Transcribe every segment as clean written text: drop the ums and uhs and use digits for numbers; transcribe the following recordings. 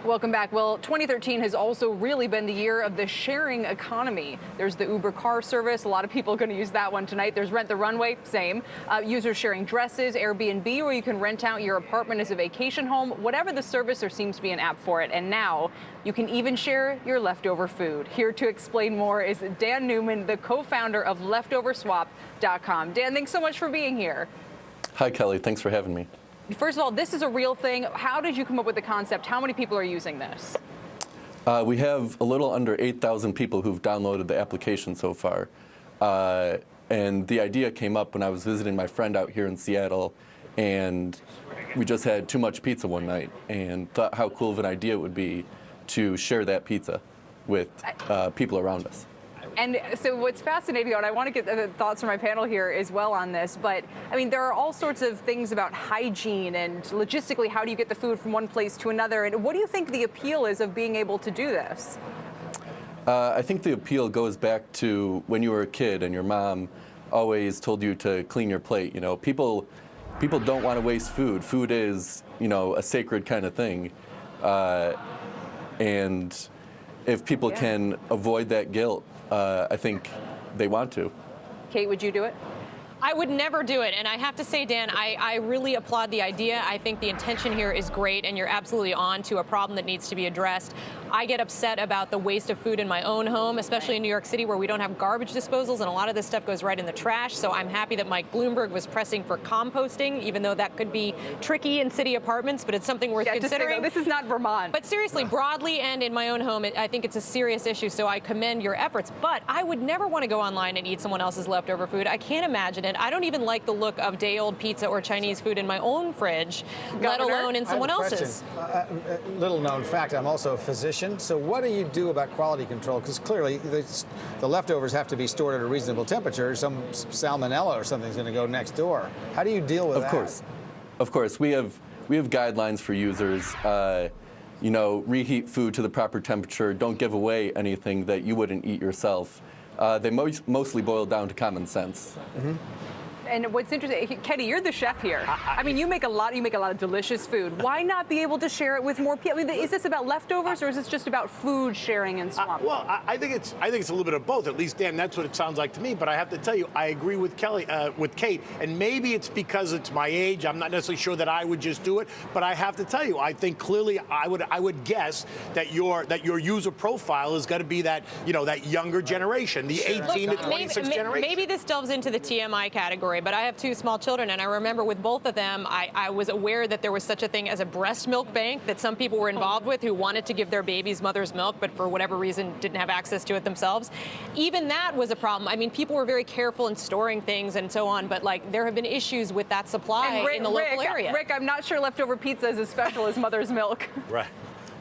Welcome back. Well, 2013 has also really been the year of the sharing economy. There's the Uber car service. A lot of people are going to use that one tonight. There's Rent the Runway, same. Users sharing dresses, Airbnb, or you can rent out your apartment as a vacation home. Whatever the service, there seems to be an app for it. And now you can even share your leftover food. Here to explain more is Dan Newman, the co-founder of LeftoverSwap.com. Dan, thanks so much for being here. Hi, Kelly. Thanks for having me. First of all, this is a real thing. How did you come up with the concept? How many people are using this? We have a little under 8,000 people who've downloaded the application so far. And the idea came up when I was visiting my friend out here in Seattle, and we just had too much pizza one night and thought how cool of an idea it would be to share that pizza with people around us. And so what's fascinating, and I want to get the thoughts from my panel here as well on this, but I mean, there are all sorts of things about hygiene and logistically, how do you get the food from one place to another? And what do you think the appeal is of being able to do this? I think the appeal goes back to when you were a kid and your mom always told you to clean your plate. You know, people don't want to waste food. Food is, you know, a sacred kind of thing. And if people can avoid that guilt, I think they want to. Kate, would you do it? I would never do it. And I have to say, Dan, I really applaud the idea. I think the intention here is great, and you're absolutely on to a problem that needs to be addressed. I get upset about the waste of food in my own home, especially in New York City, where we don't have garbage disposals, and a lot of this stuff goes right in the trash. So I'm happy that Mike Bloomberg was pressing for composting, even though that could be tricky in city apartments, but it's something worth considering. This is not Vermont. But seriously, broadly and in my own home, I think it's a serious issue, so I commend your efforts. But I would never want to go online and eat someone else's leftover food. I can't imagine it. I don't even like the look of day-old pizza or Chinese food in my own fridge, let alone in someone else's. Little-known fact, I'm also a physician, so what do you do about quality control? Because clearly the leftovers have to be stored at a reasonable temperature. Some salmonella or something's going to go next door. How do you deal with that? Of course. We have guidelines for users. You know, reheat food to the proper temperature. Don't give away anything that you wouldn't eat yourself. They mostly boil down to common sense. Mm-hmm. And what's interesting, Kenny, you're the chef here. I mean, you make a lot of delicious food. Why not be able to share it with more people? I mean, is this about leftovers, or is this just about food sharing and swap? Well, I think it's a little bit of both. At least, Dan, that's what it sounds like to me. But I have to tell you, I agree with Kate, and maybe it's because it's my age. I'm not necessarily sure that I would just do it, but I have to tell you, I think clearly I would guess that your user profile is going to be that that younger generation, the 18 to 26 generation. Maybe this delves into the TMI category. But I have two small children, and I remember with both of them, I was aware that there was such a thing as a breast milk bank that some people were involved with who wanted to give their babies mother's milk, but for whatever reason didn't have access to it themselves. Even that was a problem. I mean, people were very careful in storing things and so on, but like there have been issues with that supply in the local area. Rick, I'm not sure leftover pizza is as special as mother's milk. Right.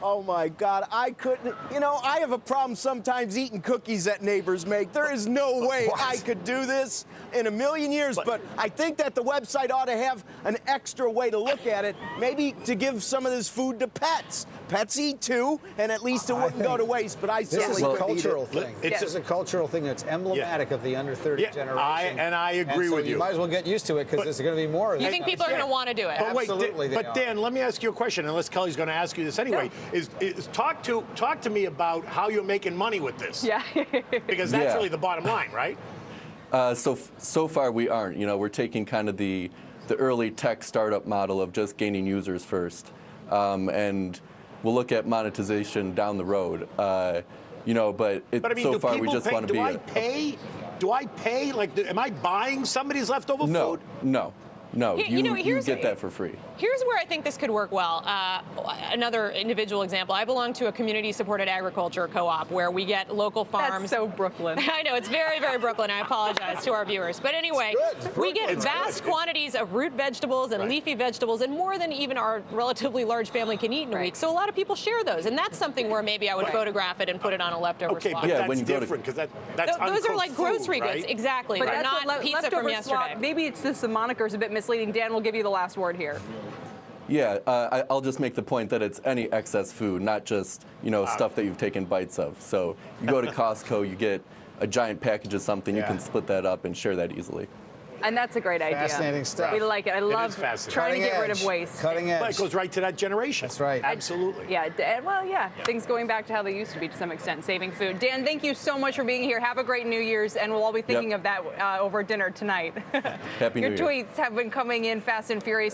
Oh my God, I couldn't. You know, I have a problem sometimes eating cookies that neighbors make. There is no way I could do this in a million years, but I think that the website ought to have an extra way to look at it, maybe to give some of this food to pets. Pets eat too, and at least it wouldn't go to waste, but I certainly couldn't eat it. This is a cultural thing. This is a cultural thing that's emblematic of the under 30 generation. I agree with you. You might as well get used to it, because there's going to be more of it. You think people are going to want to do it? But wait, Absolutely, but Dan, let me ask you a question, unless Kelly's going to ask you this anyway. Is talk to me about how you're making money with this. Yeah. Because that's really the bottom line, right? So far we aren't. You know, we're taking kind of the early tech startup model of just gaining users first, and we'll look at monetization down the road. You know, but I mean, so far we just want to be. Do I pay? Like, am I buying somebody's leftover food? No, you get that for free. Here's where I think this could work well. Another individual example. I belong to a community-supported agriculture co-op where we get local farms. That's so Brooklyn. I know, it's very, very Brooklyn. I apologize to our viewers. But anyway, we get vast quantities of root vegetables and leafy vegetables, and more than even our relatively large family can eat in a week. So a lot of people share those, and that's something where maybe I would photograph it and put it on a leftover swap. But that's different, because that's those are like grocery food, goods, exactly. But They're that's not pizza from yesterday. Swap, maybe it's just the moniker's a bit misleading. Dan will give you the last word here. Yeah, I'll just make the point that it's any excess food, not just stuff that you've taken bites of. So you go to Costco, you get a giant package of something, you can split that up and share that easily. And that's a great idea. Fascinating stuff. We like it. I love fascinating. trying to Cutting get rid of edge. waste. Cutting edge. But it goes right to that generation. That's right. Absolutely. Yeah, well, yeah, things going back to how they used to be to some extent, saving food. Dan, thank you so much for being here. Have a great New Year's, and we'll all be thinking of that over dinner tonight. Happy New Your Year. tweets have been coming in fast and furious.